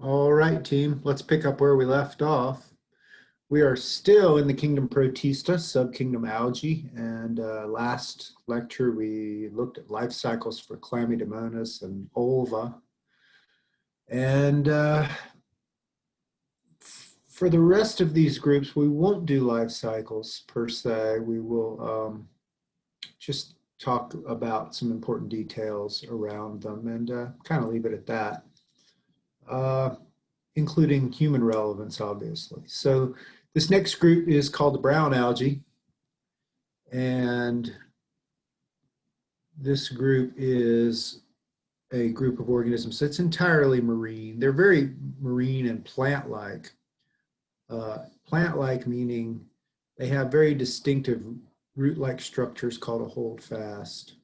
All right, team, let's pick up where we left off. We are still in the kingdom Protista, subkingdom algae, and last lecture we looked at life cycles for Chlamydomonas and Ulva. And for the rest of these groups, we won't do life cycles per se. We will just talk about some important details around them and kind of leave it at that. Including human relevance, obviously. So this next group is called the brown algae. And this group is a group of organisms that's entirely marine. They're very marine and plant-like. Plant-like meaning they have very distinctive root-like structures called a holdfast.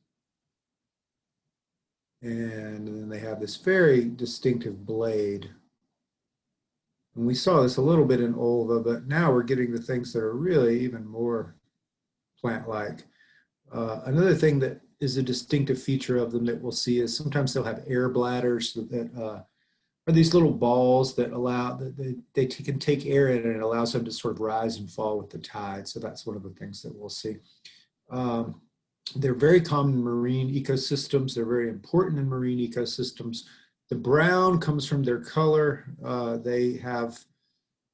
And then they have this very distinctive blade. And we saw this a little bit in Ulva, but now we're getting to things that are really even more plant-like. Another thing that is a distinctive feature of them that we'll see is sometimes they'll have air bladders that are these little balls that allow that they can take air in, and it allows them to sort of rise and fall with the tide. So that's one of the things that we'll see. They're very common in marine ecosystems. They're very important in marine ecosystems. The brown comes from their color. They have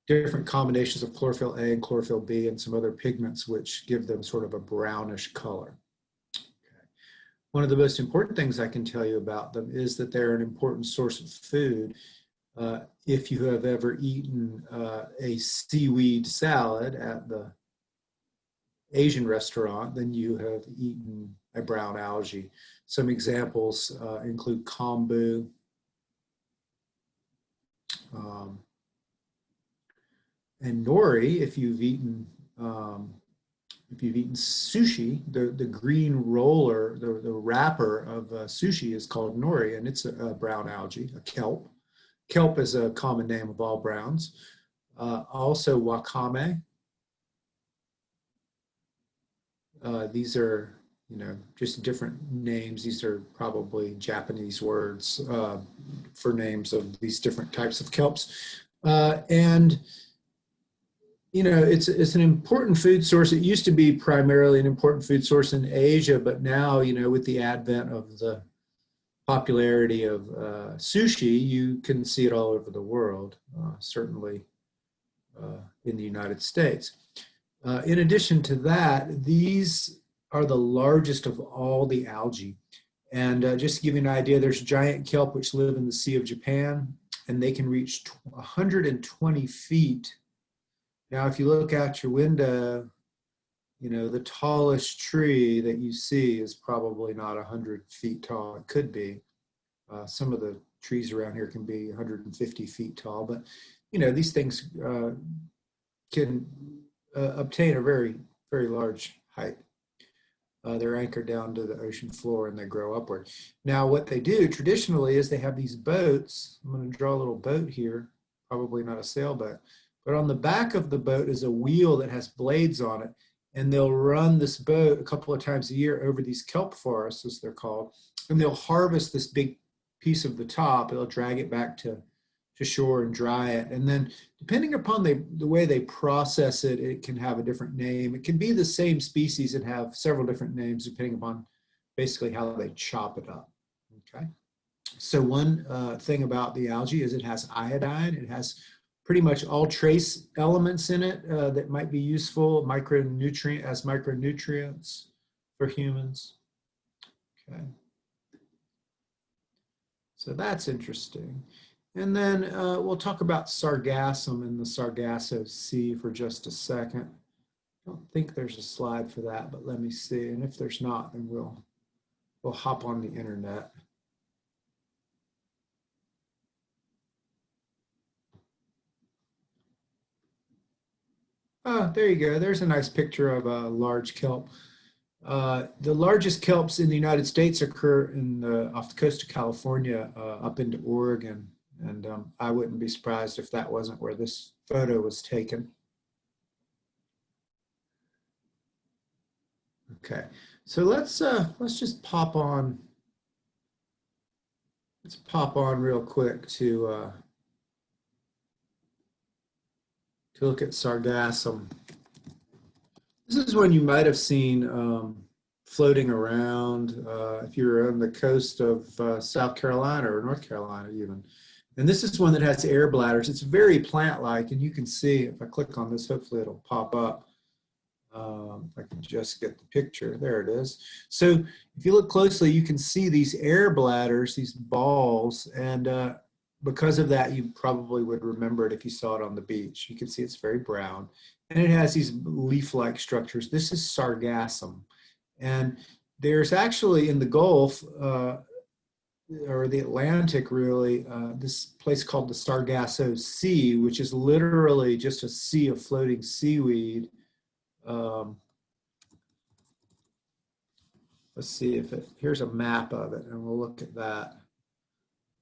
different combinations of chlorophyll A and chlorophyll B and some other pigments which give them sort of a brownish color. Okay. One of the most important things I can tell you about them is that they're an important source of food. If you have ever eaten a seaweed salad at the Asian restaurant, then you have eaten a brown algae. Some examples include kombu, and nori. If you've eaten sushi, the green roller, the wrapper of sushi is called nori, and it's a brown algae, a kelp. Kelp is a common name of all browns. Also wakame. These are, just different names. These are probably Japanese words for names of these different types of kelps. And it's an important food source. It used to be primarily an important food source in Asia, but now, with the advent of the popularity of sushi, you can see it all over the world, certainly in the United States. In addition to that, these are the largest of all the algae. And just to give you an idea, there's giant kelp which live in the Sea of Japan, and they can reach 120 feet. Now, if you look out your window, the tallest tree that you see is probably not 100 feet tall. It could be. Some of the trees around here can be 150 feet tall, but, these things can obtain a very, very large height. They're anchored down to the ocean floor and they grow upward. Now, what they do traditionally is they have these boats. I'm going to draw a little boat here, probably not a sailboat, but on the back of the boat is a wheel that has blades on it, and they'll run this boat a couple of times a year over these kelp forests, as they're called, and they'll harvest this big piece of the top. They'll drag it back to shore and dry it. And then depending upon the way they process it, it can have a different name. It can be the same species and have several different names depending upon basically how they chop it up. Okay. So one thing about the algae is it has iodine. It has pretty much all trace elements in it that might be useful as micronutrients for humans. Okay. So that's interesting. And then we'll talk about sargassum and the Sargasso Sea for just a second. I don't think there's a slide for that, but let me see. And if there's not, then we'll hop on the internet. Oh, there you go. There's a nice picture of a large kelp. The largest kelps in the United States occur off the coast of California, up into Oregon. And I wouldn't be surprised if that wasn't where this photo was taken. Okay, so let's just pop on. Let's pop on real quick to If you look at sargassum, this is one you might have seen floating around if you're on the coast of South Carolina or North Carolina even. And this is one that has air bladders. It's very plant-like, and you can see, if I click on this, hopefully it'll pop up. If I can just get the picture, there it is. So if you look closely, you can see these air bladders, these balls, and because of that, you probably would remember it if you saw it on the beach. You can see it's very brown, and it has these leaf-like structures. This is sargassum, and there's actually in the Gulf, or the Atlantic really, this place called the Sargasso Sea, which is literally just a sea of floating seaweed. Let's see if here's a map of it, and we'll look at that.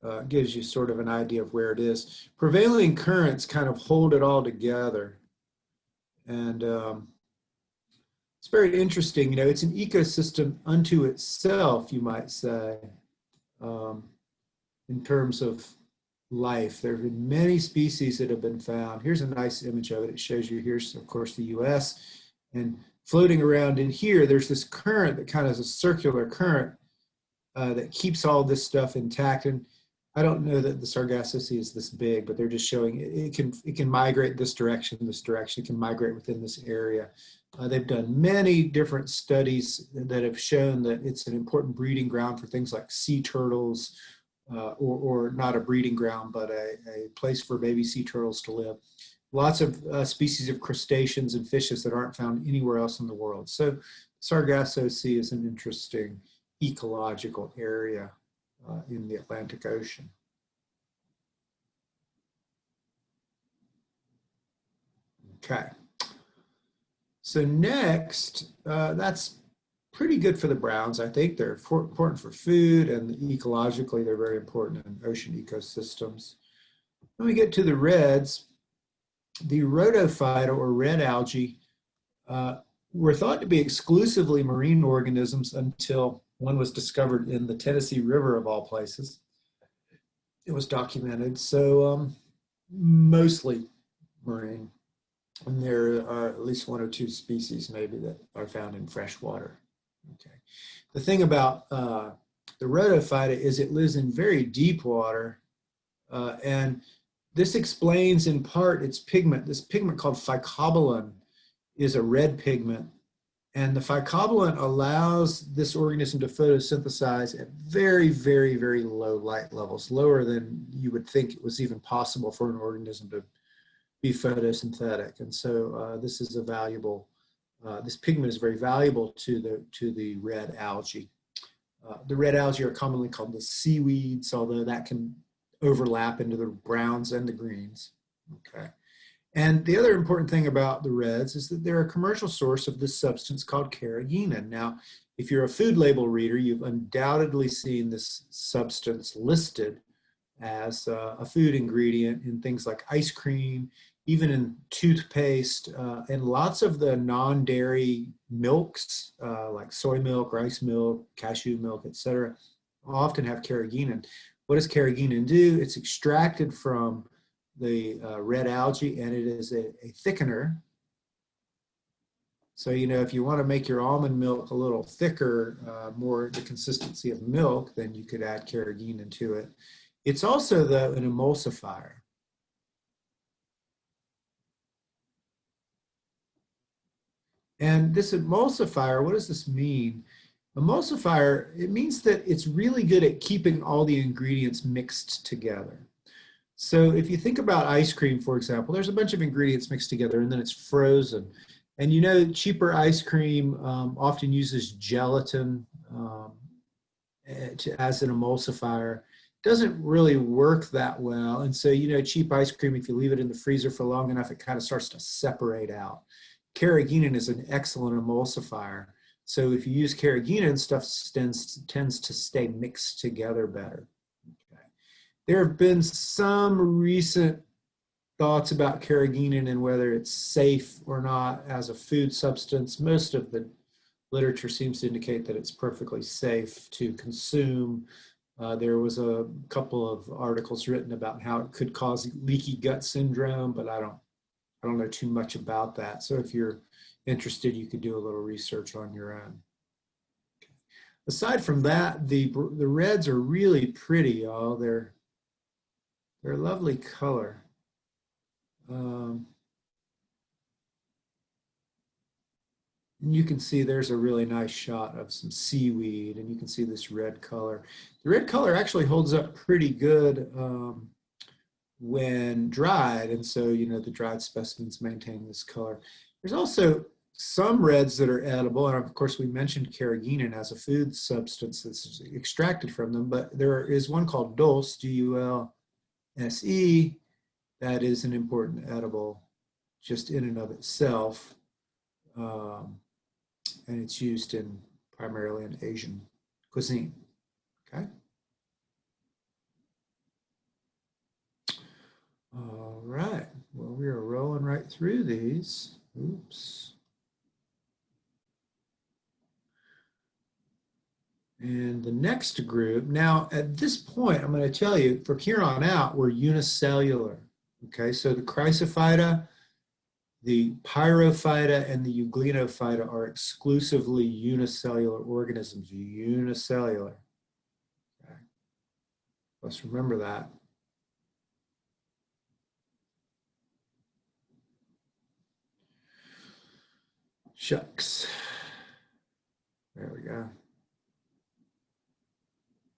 It gives you sort of an idea of where it is. Prevailing currents kind of hold it all together. And it's very interesting. You know, it's an ecosystem unto itself, you might say, in terms of life. There have been many species that have been found. Here's a nice image of it. It shows you here's, of course, the US. And floating around in here, there's this current that kind of is a circular current that keeps all this stuff intact. And I don't know that the Sargasso Sea is this big, but they're just showing it can migrate this direction, it can migrate within this area. They've done many different studies that have shown that it's an important breeding ground for things like sea turtles, or not a breeding ground, but a place for baby sea turtles to live. Lots of species of crustaceans and fishes that aren't found anywhere else in the world. So Sargasso Sea is an interesting ecological area in the Atlantic Ocean. Okay. So next, that's pretty good for the browns. I think they're important for food, and ecologically they're very important in ocean ecosystems. When we get to the reds, the Rhodophyta, or red algae, were thought to be exclusively marine organisms until one was discovered in the Tennessee River, of all places. It was documented, so mostly marine. And there are at least one or two species maybe that are found in fresh water. Okay. The thing about the Rhodophyta is it lives in very deep water, and this explains in part its pigment. This pigment called phycobilin is a red pigment, and the phycobilin allows this organism to photosynthesize at very, very, very low light levels, lower than you would think it was even possible for an organism to be photosynthetic. And so this is a valuable, this pigment is very valuable to the red algae. The red algae are commonly called the seaweeds, although that can overlap into the browns and the greens. Okay. And the other important thing about the reds is that they're a commercial source of this substance called carrageenan. Now, if you're a food label reader, you've undoubtedly seen this substance listed as a food ingredient in things like ice cream, even in toothpaste, and lots of the non-dairy milks, like soy milk, rice milk, cashew milk, etc., often have carrageenan. What does carrageenan do? It's extracted from the red algae, and it is a thickener. So, you know, if you want to make your almond milk a little thicker, more the consistency of milk, then you could add carrageenan to it. It's also, though, an emulsifier. And this emulsifier, what does this mean? Emulsifier, it means that it's really good at keeping all the ingredients mixed together. So if you think about ice cream, for example, there's a bunch of ingredients mixed together and then it's frozen. And you know, cheaper ice cream often uses gelatin as an emulsifier. Doesn't really work that well. And so, you know, cheap ice cream, if you leave it in the freezer for long enough, it kind of starts to separate out. Carrageenan is an excellent emulsifier. So if you use carrageenan, stuff tends to stay mixed together better. Okay. There have been some recent thoughts about carrageenan and whether it's safe or not as a food substance. Most of the literature seems to indicate that it's perfectly safe to consume. There was a couple of articles written about how it could cause leaky gut syndrome, but I don't I don't know too much about that. So if you're interested, you could do a little research on your own. Aside from that, the reds are really pretty, y'all. They're a lovely color. You can see there's a really nice shot of some seaweed, and you can see this red color. The red color actually holds up pretty good when dried, and so, you know, the dried specimens maintain this color. There's also some reds that are edible, and of course we mentioned carrageenan as a food substance that's extracted from them, but there is one called dulse, D-U-L-S-E, that is an important edible just in and of itself. And it's used primarily in Asian cuisine. Okay. All right. Well, we are rolling right through these. Oops. And the next group, now at this point, I'm going to tell you from here on out, we're unicellular. Okay, so the Chrysophyta, the Pyrophyta, and the Euglenophyta are exclusively unicellular organisms, unicellular. Okay. Let's remember that. Shucks. There we go.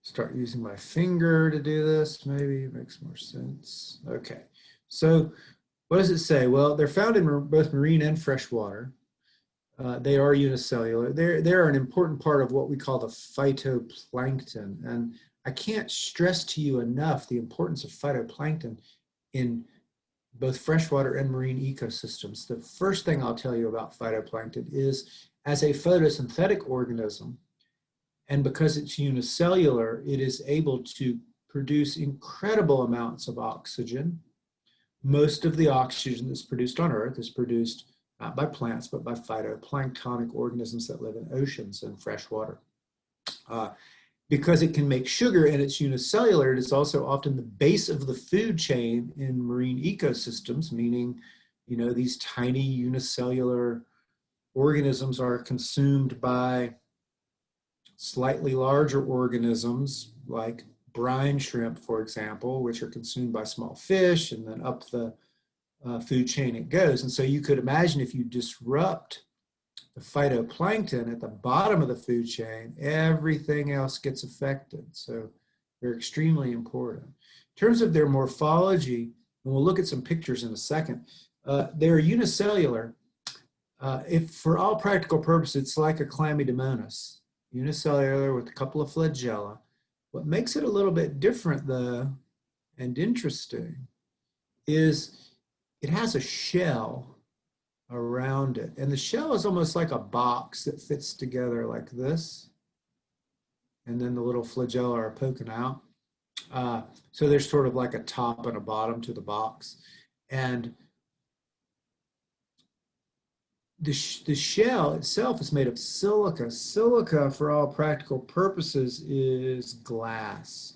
Start using my finger to do this, maybe it makes more sense. Okay, so what does it say? Well, they're found in both marine and freshwater. They are unicellular. They're an important part of what we call the phytoplankton. And I can't stress to you enough the importance of phytoplankton in both freshwater and marine ecosystems. The first thing I'll tell you about phytoplankton is, as a photosynthetic organism, and because it's unicellular, it is able to produce incredible amounts of oxygen. Most of the oxygen that's produced on Earth is produced not by plants, but by phytoplanktonic organisms that live in oceans and freshwater. Because it can make sugar and it's unicellular, it is also often the base of the food chain in marine ecosystems, meaning, you know, these tiny unicellular organisms are consumed by slightly larger organisms like brine shrimp, for example, which are consumed by small fish, and then up the food chain it goes. And so you could imagine if you disrupt the phytoplankton at the bottom of the food chain, everything else gets affected. So they're extremely important. In terms of their morphology, and we'll look at some pictures in a second, they're unicellular. If for all practical purposes, it's like a Chlamydomonas, unicellular with a couple of flagella. What makes it a little bit different, though, and interesting, is it has a shell around it. And the shell is almost like a box that fits together like this. And then the little flagella are poking out. So there's sort of like a top and a bottom to the box. And the shell itself is made of silica. Silica, for all practical purposes, is glass.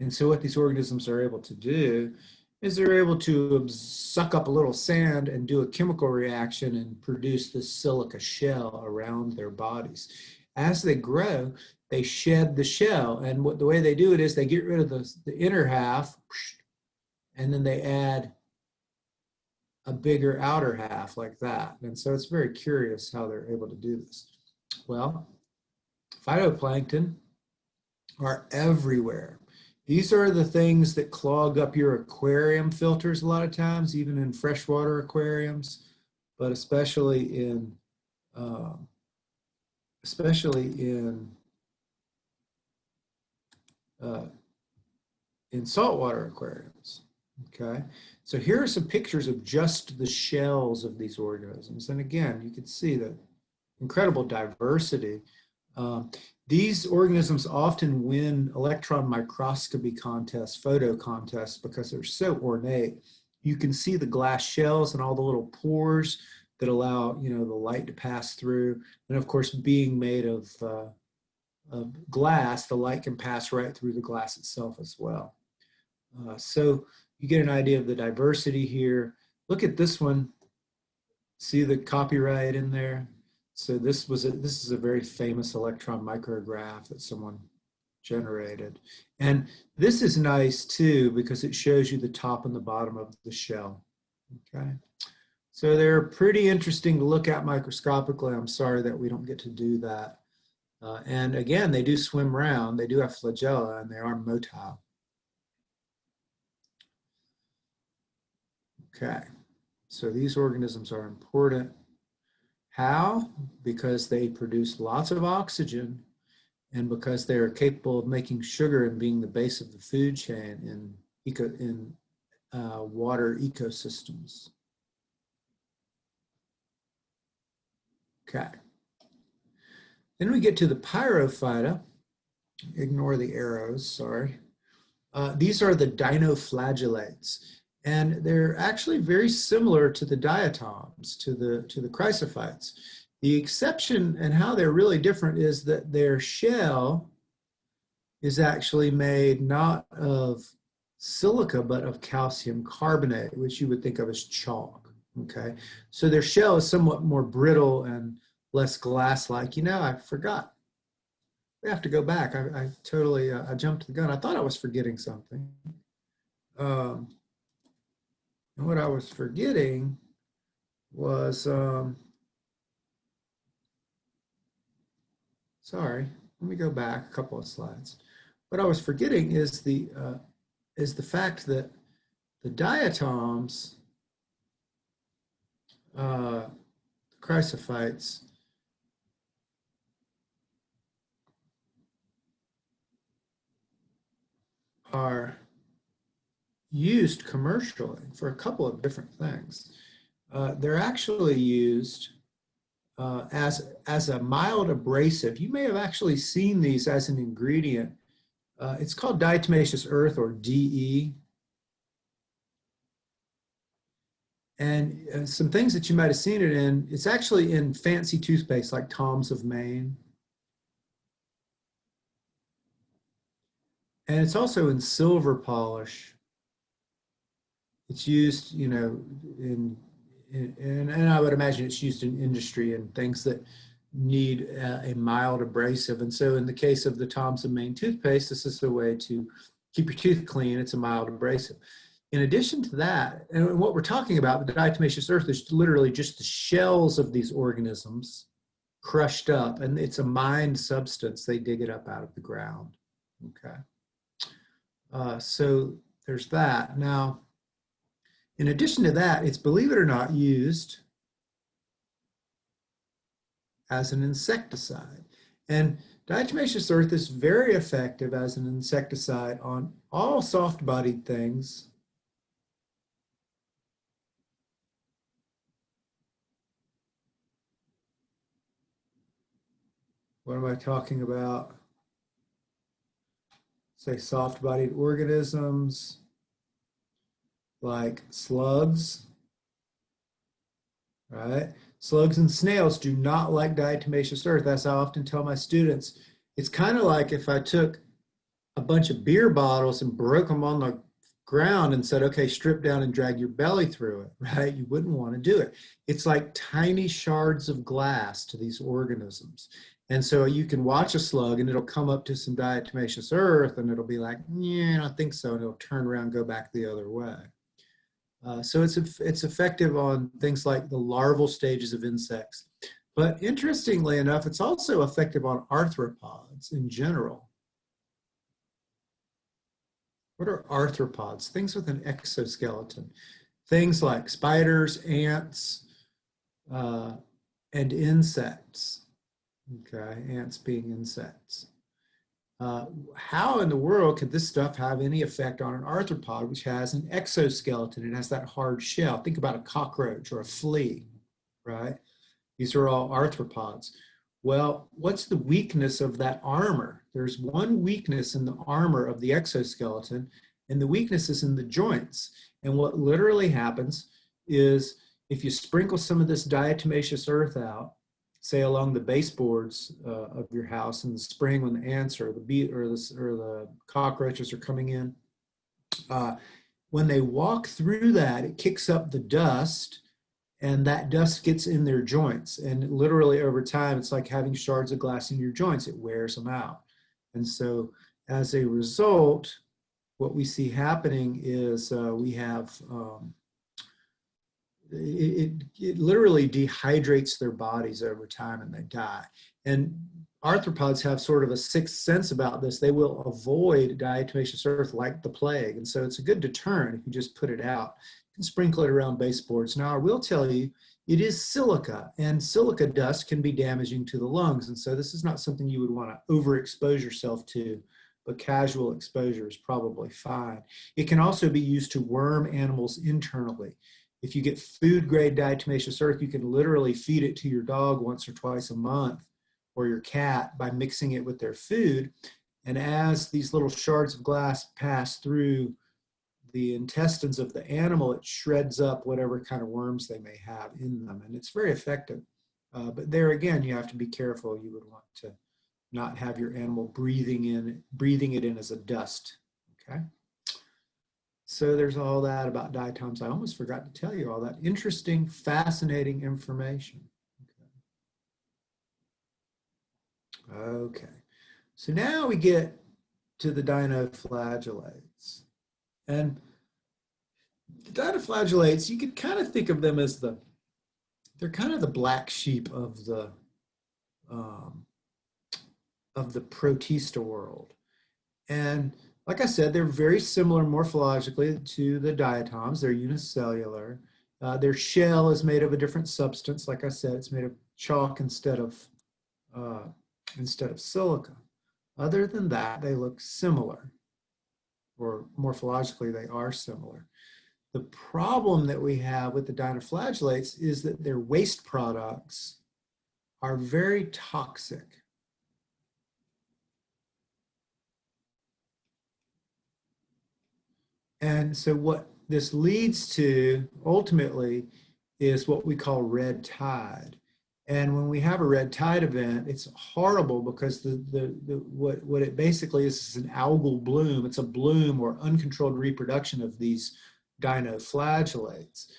And so what these organisms are able to do is they're able to suck up a little sand and do a chemical reaction and produce this silica shell around their bodies. As they grow, they shed the shell. And the way they do it is they get rid of the inner half, and then they add a bigger outer half like that. And so it's very curious how they're able to do this. Well, phytoplankton are everywhere. These are the things that clog up your aquarium filters a lot of times, even in freshwater aquariums, but especially in saltwater aquariums. Okay, so here are some pictures of just the shells of these organisms. And again, you can see the incredible diversity. These organisms often win electron microscopy contests, photo contests, because they're so ornate. You can see the glass shells and all the little pores that allow, you know, the light to pass through. And of course, being made of glass, the light can pass right through the glass itself as well. So you get an idea of the diversity here. Look at this one. See the copyright in there? So this is a very famous electron micrograph that someone generated. And this is nice too because it shows you the top and the bottom of the shell. Okay. So they're pretty interesting to look at microscopically. I'm sorry that we don't get to do that. And again, they do swim around. They do have flagella and they are motile. Okay. So these organisms are important. How? Because they produce lots of oxygen and because they are capable of making sugar and being the base of the food chain in water ecosystems. Okay. Then we get to the Phaeophyta. Ignore the arrows, sorry. These are the dinoflagellates. And they're actually very similar to the diatoms, to the chrysophytes. The exception and how they're really different is that their shell is actually made not of silica, but of calcium carbonate, which you would think of as chalk, okay? So their shell is somewhat more brittle and less glass-like. You know, I forgot. We have to go back. I totally, I jumped the gun. I thought I was forgetting something. And what I was forgetting was, sorry, let me go back a couple of slides. What I was forgetting is the fact that the diatoms, chrysophytes, are used commercially for a couple of different things. They're actually used as a mild abrasive. You may have actually seen these as an ingredient. It's called diatomaceous earth, or DE. And some things that you might have seen it in, it's actually in fancy toothpaste like Tom's of Maine. And it's also in silver polish. It's used, you know, and I would imagine it's used in industry and things that need a mild abrasive. And so in the case of the Tom's of Maine toothpaste, this is a way to keep your teeth clean. It's a mild abrasive. In addition to that, and what we're talking about, the diatomaceous earth is literally just the shells of these organisms crushed up, and it's a mined substance. They dig it up out of the ground. Okay. So there's that. Now, in addition to that, it's, believe it or not, used as an insecticide. And diatomaceous earth is very effective as an insecticide on all soft-bodied things. What am I talking about? Say soft-bodied organisms like slugs, right? Slugs and snails do not like diatomaceous earth. As I often tell my students, it's kind of like if I took a bunch of beer bottles and broke them on the ground and said, okay, strip down and drag your belly through it, right? You wouldn't want to do it. It's like tiny shards of glass to these organisms. And so you can watch a slug and it'll come up to some diatomaceous earth and it'll be like, yeah, I don't think so. And it'll turn around and go back the other way. So it's effective on things like the larval stages of insects. But interestingly enough, it's also effective on arthropods in general. What are arthropods? Things with an exoskeleton. Things like spiders, ants, and insects. Okay, ants being insects. How in the world could this stuff have any effect on an arthropod, which has an exoskeleton? It has that hard shell. Think about a cockroach or a flea, right? These are all arthropods. Well, what's the weakness of that armor? There's one weakness in the armor of the exoskeleton, and the weakness is in the joints. And what literally happens is if you sprinkle some of this diatomaceous earth out, say along the baseboards of your house in the spring when the ants or the cockroaches are coming in, when they walk through that, it kicks up the dust, and that dust gets in their joints. And literally over time, it's like having shards of glass in your joints. It wears them out. And so as a result, what we see happening is we have, it literally dehydrates their bodies over time and they die. And arthropods have sort of a sixth sense about this. They will avoid diatomaceous earth like the plague. And so it's a good deterrent if you just put it out. You can sprinkle it around baseboards. Now, I will tell you, it is silica, and silica dust can be damaging to the lungs. And so this is not something you would want to overexpose yourself to, but casual exposure is probably fine. It can also be used to worm animals internally. If you get food grade diatomaceous earth, you can literally feed it to your dog once or twice a month, or your cat, by mixing it with their food. And as these little shards of glass pass through the intestines of the animal, it shreds up whatever kind of worms they may have in them. And it's very effective. But there again, you have to be careful. You would want to not have your animal breathing it in as a dust, okay? So there's all that about diatoms. I almost forgot to tell you all that interesting, fascinating information. Okay, so now we get to the dinoflagellates. And the dinoflagellates, you can kind of think of them as they're kind of the black sheep of the protista world. And like I said, they're very similar morphologically to the diatoms. They're unicellular. Their shell is made of a different substance. Like I said, it's made of chalk instead of silica. Other than that, they look similar, or morphologically they are similar. The problem that we have with the dinoflagellates is that their waste products are very toxic. And so what this leads to ultimately is what we call red tide. And when we have a red tide event, it's horrible because what it basically is an algal bloom. It's a bloom or uncontrolled reproduction of these dinoflagellates.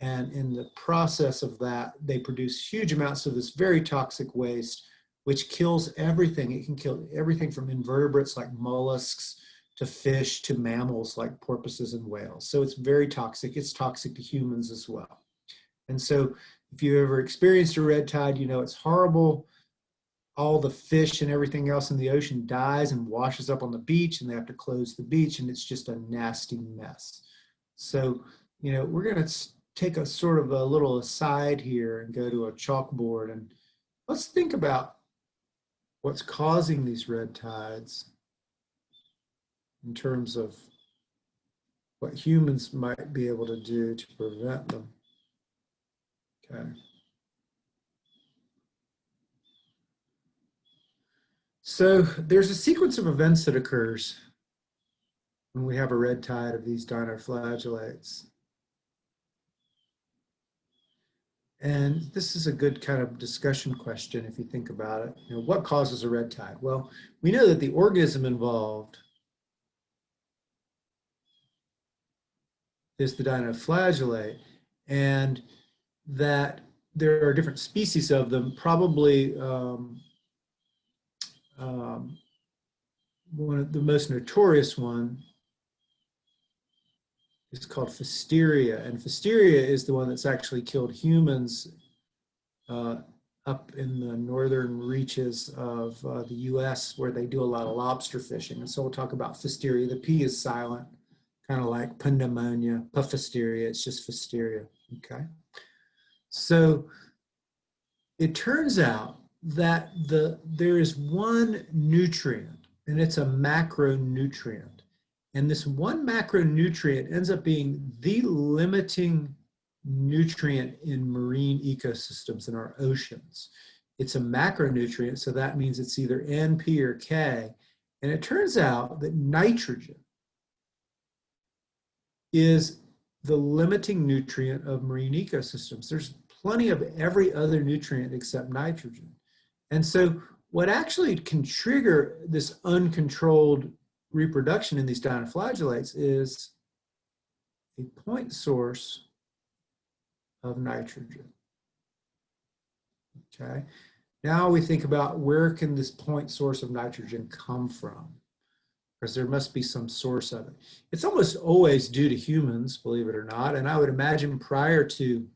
And in the process of that, they produce huge amounts of this very toxic waste, which kills everything. It can kill everything from invertebrates like mollusks to fish to mammals like porpoises and whales. So it's very toxic. It's toxic to humans as well. And so if you ever experienced a red tide, you know it's horrible. All the fish and everything else in the ocean dies and washes up on the beach, and they have to close the beach, and it's just a nasty mess. So, you know, we're going to take a sort of a little aside here and go to a chalkboard, and let's think about what's causing these red tides in terms of what humans might be able to do to prevent them. Okay. So there's a sequence of events that occurs when we have a red tide of these dinoflagellates. And this is a good kind of discussion question if you think about it. You know, what causes a red tide? Well, we know that the organism involved is the dinoflagellate, and that there are different species of them. Probably one of the most notorious one is called Pfiesteria, and Pfiesteria is the one that's actually killed humans up in the northern reaches of the US, where they do a lot of lobster fishing. And so we'll talk about Pfiesteria. The P is silent, kind of like pneumonia, Pfiesteria, it's just Pfiesteria, okay? So it turns out that there is one nutrient, and it's a macronutrient. And this one macronutrient ends up being the limiting nutrient in marine ecosystems in our oceans. It's a macronutrient, so that means it's either N, P, or K. And it turns out that nitrogen is the limiting nutrient of marine ecosystems. There's plenty of every other nutrient except nitrogen. And so what actually can trigger this uncontrolled reproduction in these dinoflagellates is a point source of nitrogen. Okay, now we think about where can this point source of nitrogen come from? Because there must be some source of it. It's almost always due to humans, believe it or not. And I would imagine prior to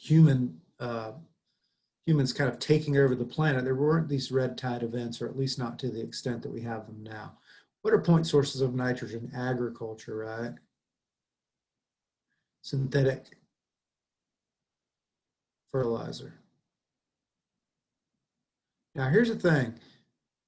humans kind of taking over the planet, there weren't these red tide events, or at least not to the extent that we have them now. What are point sources of nitrogen? Agriculture, right? Synthetic fertilizer. Now, here's the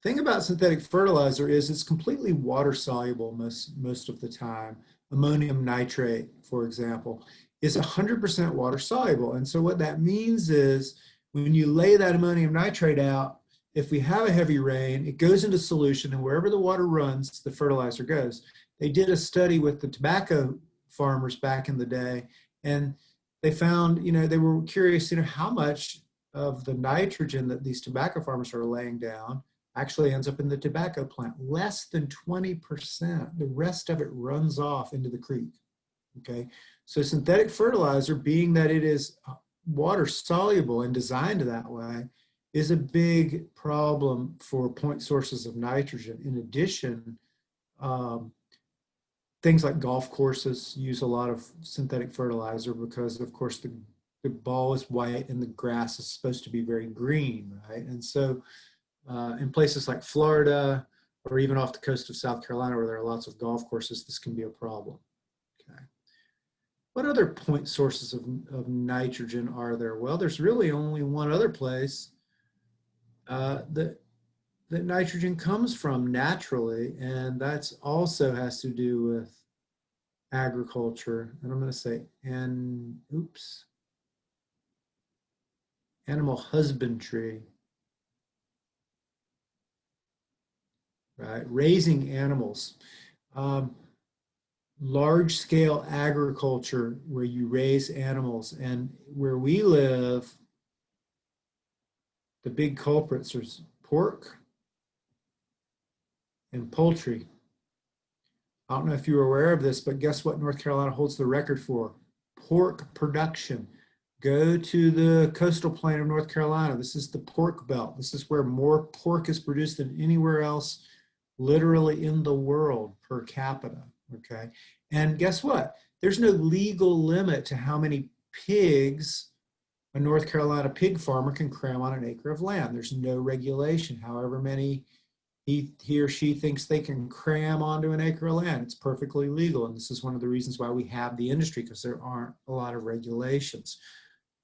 thing about synthetic fertilizer is it's completely water soluble most of the time. Ammonium nitrate, for example, is 100% water soluble. And so what that means is when you lay that ammonium nitrate out, if we have a heavy rain, it goes into solution, and wherever the water runs, the fertilizer goes. They did a study with the tobacco farmers back in the day, and they found, they were curious, how much of the nitrogen that these tobacco farmers are laying down actually ends up in the tobacco plant. Less than 20%. The rest of it runs off into the creek. Okay, so synthetic fertilizer, being that it is water soluble and designed that way, is a big problem for point sources of nitrogen. In addition, things like golf courses use a lot of synthetic fertilizer because, of course, the ball is white and the grass is supposed to be very green, right? And so in places like Florida or even off the coast of South Carolina where there are lots of golf courses, this can be a problem. Okay. What other point sources of nitrogen are there? Well, there's really only one other place that nitrogen comes from naturally, and that's also has to do with agriculture. And I'm going to say, animal husbandry, right? Raising animals. Large-scale agriculture where you raise animals. And where we live, the big culprits are pork and poultry. I don't know if you were aware of this, but guess what North Carolina holds the record for? Pork production. Go to the coastal plain of North Carolina. This is the pork belt. This is where more pork is produced than anywhere else, literally in the world per capita, okay? And guess what? There's no legal limit to how many pigs a North Carolina pig farmer can cram on an acre of land. There's no regulation. However many he or she thinks they can cram onto an acre of land, it's perfectly legal. And this is one of the reasons why we have the industry, because there aren't a lot of regulations.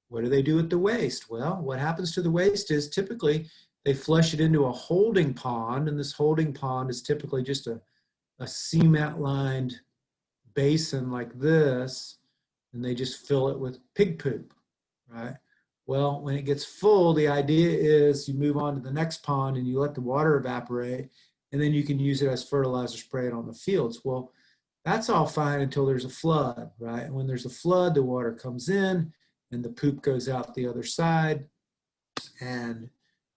What do they do with the waste? Well, what happens to the waste is typically they flush it into a holding pond, and this holding pond is typically just a cement-lined basin like this, and they just fill it with pig poop, right? Well, when it gets full, the idea is you move on to the next pond and you let the water evaporate, and then you can use it as fertilizer, spray it on the fields. Well, that's all fine until there's a flood, right? And when there's a flood, the water comes in and the poop goes out the other side. And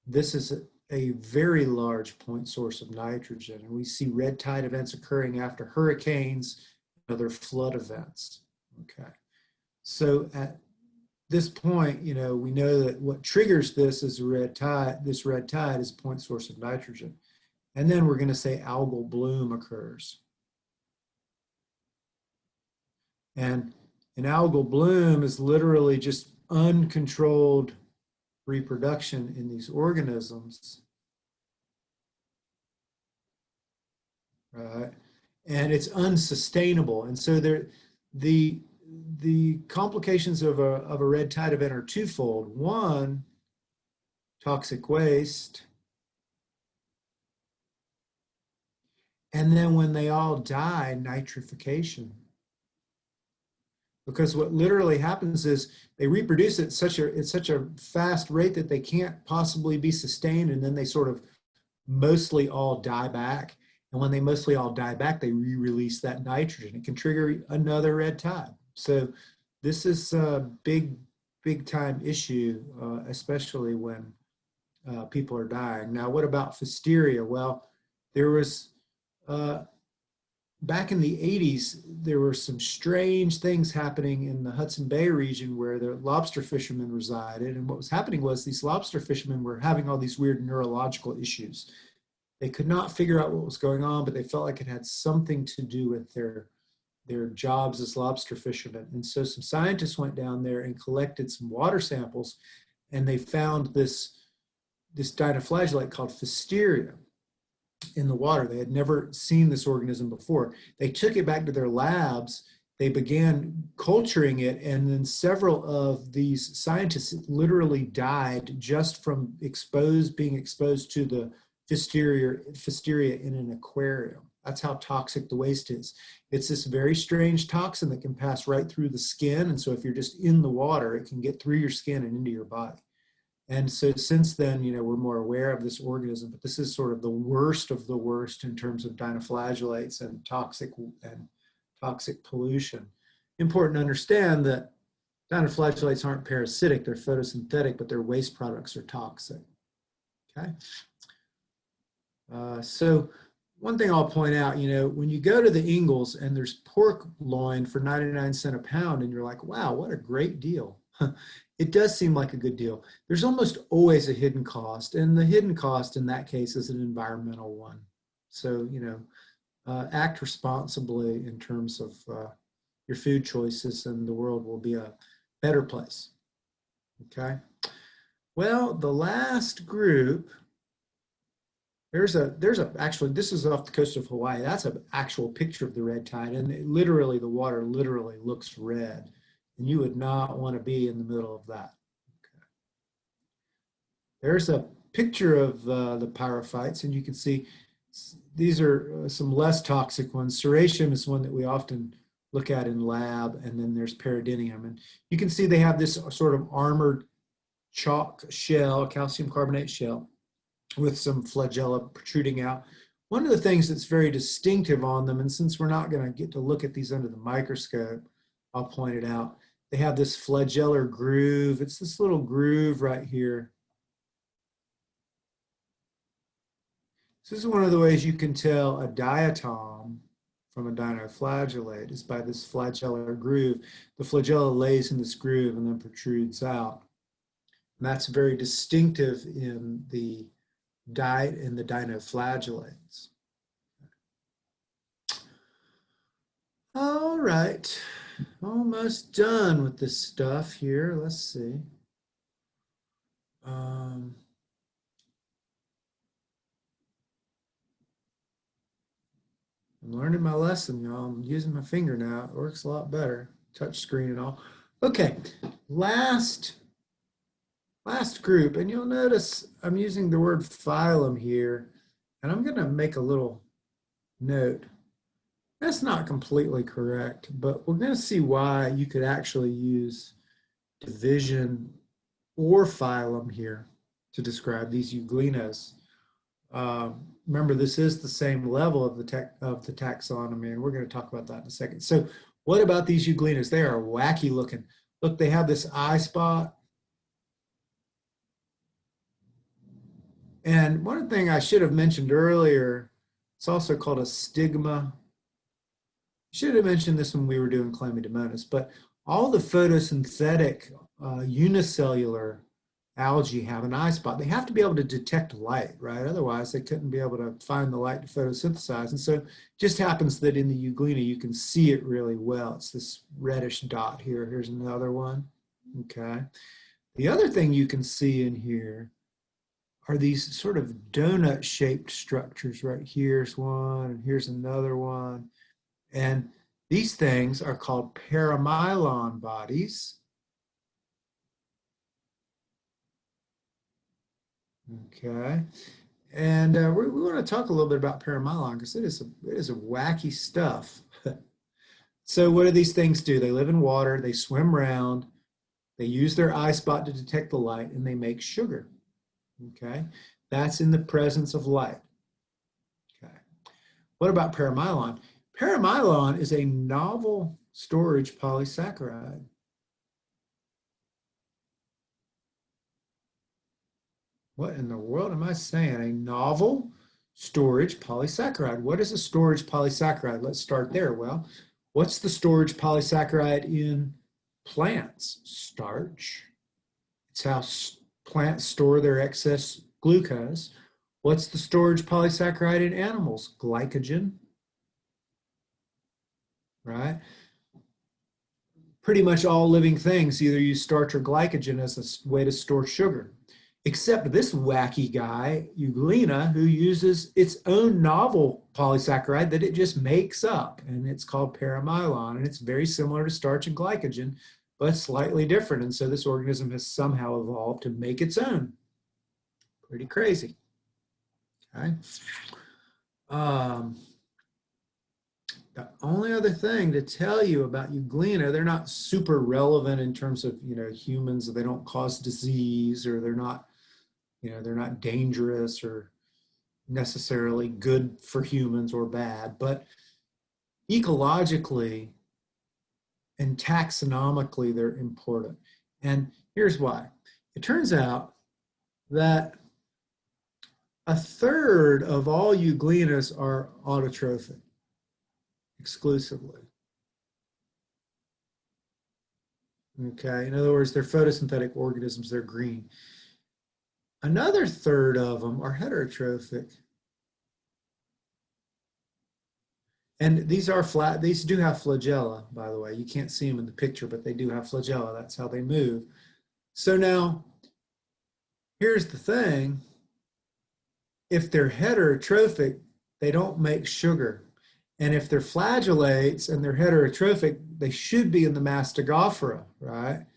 this is a very large point source of nitrogen. And we see red tide events occurring after hurricanes and other flood events, okay? So at this point, we know that what triggers this is red tide. This red tide is a point source of nitrogen. And then we're going to say algal bloom occurs. And an algal bloom is literally just uncontrolled reproduction in these organisms, right? And it's unsustainable. And so the complications of a red tide event are twofold. One, toxic waste. And then when they all die, nitrification. Because what literally happens is they reproduce at such a fast rate that they can't possibly be sustained, and then they sort of mostly all die back. And when they mostly all die back, they re-release that nitrogen. It can trigger another red tide. So this is a big time issue, especially when people are dying. Now, what about Pfiesteria? Well, there was back in the 80s, there were some strange things happening in the Hudson Bay region where the lobster fishermen resided. And what was happening was these lobster fishermen were having all these weird neurological issues. They could not figure out what was going on, but they felt like it had something to do with their jobs as lobster fishermen. And so some scientists went down there and collected some water samples, and they found this dinoflagellate called Pfiesteria in the water. They had never seen this organism before. They took it back to their labs. They began culturing it, and then several of these scientists literally died just from being exposed to the Pfiesteria in an aquarium. That's how toxic the waste is. It's this very strange toxin that can pass right through the skin, and so if you're just in the water, it can get through your skin and into your body. And so since then, we're more aware of this organism, but this is sort of the worst of the worst in terms of dinoflagellates and toxic pollution. Important to understand that dinoflagellates aren't parasitic, they're photosynthetic, but their waste products are toxic. Okay. So one thing I'll point out, when you go to the Ingalls and there's pork loin for 99 cents a pound, and you're like, wow, what a great deal. It does seem like a good deal. There's almost always a hidden cost, and the hidden cost in that case is an environmental one. So, act responsibly in terms of your food choices, and the world will be a better place. Okay. Well, the last group, actually, this is off the coast of Hawaii. That's an actual picture of the red tide, and the water literally looks red. And you would not want to be in the middle of that. Okay. There's a picture of the pyrophytes, and you can see these are some less toxic ones. Serratium is one that we often look at in lab, and then there's Peridinium. And you can see they have this sort of armored chalk shell, calcium carbonate shell, with some flagella protruding out. One of the things that's very distinctive on them, and since we're not going to get to look at these under the microscope, I'll point it out. They have this flagellar groove. It's this little groove right here. This is one of the ways you can tell a diatom from a dinoflagellate is by this flagellar groove. The flagella lays in this groove and then protrudes out. And that's very distinctive in the dinoflagellates. All right. Almost done with this stuff here. Let's see. I'm learning my lesson, y'all. I'm using my finger now. It works a lot better. Touch screen and all. Okay, last group, and you'll notice I'm using the word phylum here, and I'm going to make a little note. That's not completely correct, but we're going to see why you could actually use division or phylum here to describe these euglenos. Remember, this is the same level of the taxonomy, and we're going to talk about that in a second. So what about these euglenos? They are wacky looking. Look, they have this eye spot. And one thing I should have mentioned earlier, it's also called a stigma. Should have mentioned this when we were doing Chlamydomonas, but all the photosynthetic unicellular algae have an eye spot. They have to be able to detect light, right? Otherwise, they couldn't be able to find the light to photosynthesize. And so it just happens that in the euglena, you can see it really well. It's this reddish dot here. Here's another one, okay? The other thing you can see in here are these sort of donut-shaped structures, right? Here's one, and here's another one. And these things are called paramylon bodies. Okay. And we want to talk a little bit about paramylon because it is a wacky stuff. So what do these things do? They live in water, they swim around, they use their eye spot to detect the light, and they make sugar. Okay. That's in the presence of light. Okay. What about paramylon? Paramylon is a novel storage polysaccharide. What in the world am I saying? A novel storage polysaccharide. What is a storage polysaccharide? Let's start there. Well, what's the storage polysaccharide in plants? Starch. It's how plants store their excess glucose. What's the storage polysaccharide in animals? Glycogen, right? Pretty much all living things either use starch or glycogen as a way to store sugar, except this wacky guy, Euglena, who uses its own novel polysaccharide that it just makes up, and it's called paramylon, and it's very similar to starch and glycogen, but slightly different. And so this organism has somehow evolved to make its own. Pretty crazy. Okay. The only other thing to tell you about Euglena, they're not super relevant in terms of, humans. They don't cause disease, or they're not, they're not dangerous or necessarily good for humans or bad, but ecologically and taxonomically, they're important. And here's why. It turns out that a third of all Euglenas are autotrophic exclusively. Okay, in other words, they're photosynthetic organisms, they're green. Another third of them are heterotrophic. And these are flat, these do have flagella, by the way. You can't see them in the picture, but they do have flagella. That's how they move. So now, here's the thing. If they're heterotrophic, they don't make sugar. And if they're flagellates and they're heterotrophic, they should be in the Mastigophora, right?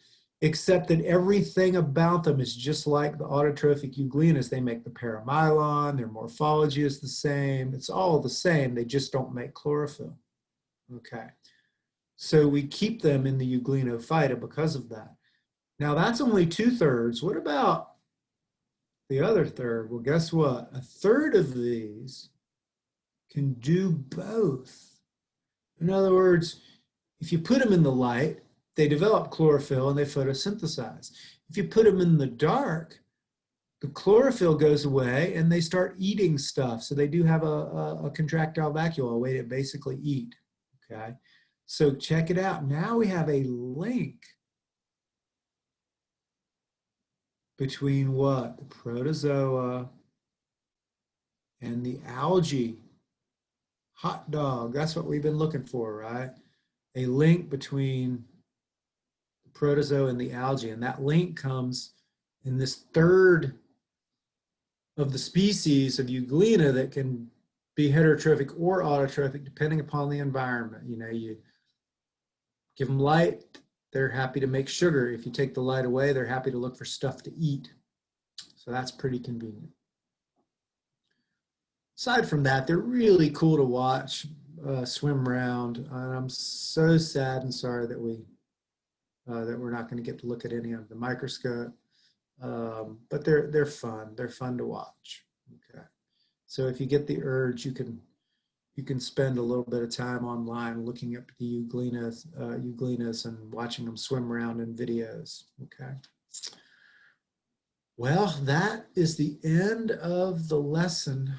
Except that everything about them is just like the autotrophic Euglenas. They make the paramylon, their morphology is the same. It's all the same, they just don't make chlorophyll. Okay, so we keep them in the Euglenophyta because of that. Now that's only 2/3. What about the other third? Well, guess what? A third of these can do both. In other words, if you put them in the light, they develop chlorophyll and they photosynthesize. If you put them in the dark, the chlorophyll goes away and they start eating stuff. So they do have a contractile vacuole, a way to basically eat. Okay, so check it out. Now we have a link between what? The protozoa and the algae. Hot dog, that's what we've been looking for, right? A link between the protozoa and the algae. And that link comes in this third of the species of Euglena that can be heterotrophic or autotrophic depending upon the environment. You give them light, they're happy to make sugar. If you take the light away, they're happy to look for stuff to eat. So that's pretty convenient. Aside from that, they're really cool to watch swim around. And I'm so sad and sorry that we're not going to get to look at any of the microscope. But they're fun. They're fun to watch. Okay, so if you get the urge, you can spend a little bit of time online looking up the Euglenas and watching them swim around in videos. Okay. Well, that is the end of the lesson.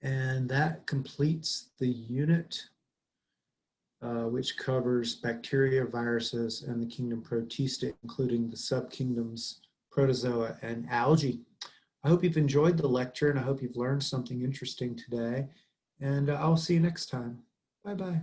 And that completes the unit, which covers bacteria, viruses, and the kingdom Protista, including the subkingdoms Protozoa and algae. I hope you've enjoyed the lecture, and I hope you've learned something interesting today. And I'll see you next time. Bye-bye.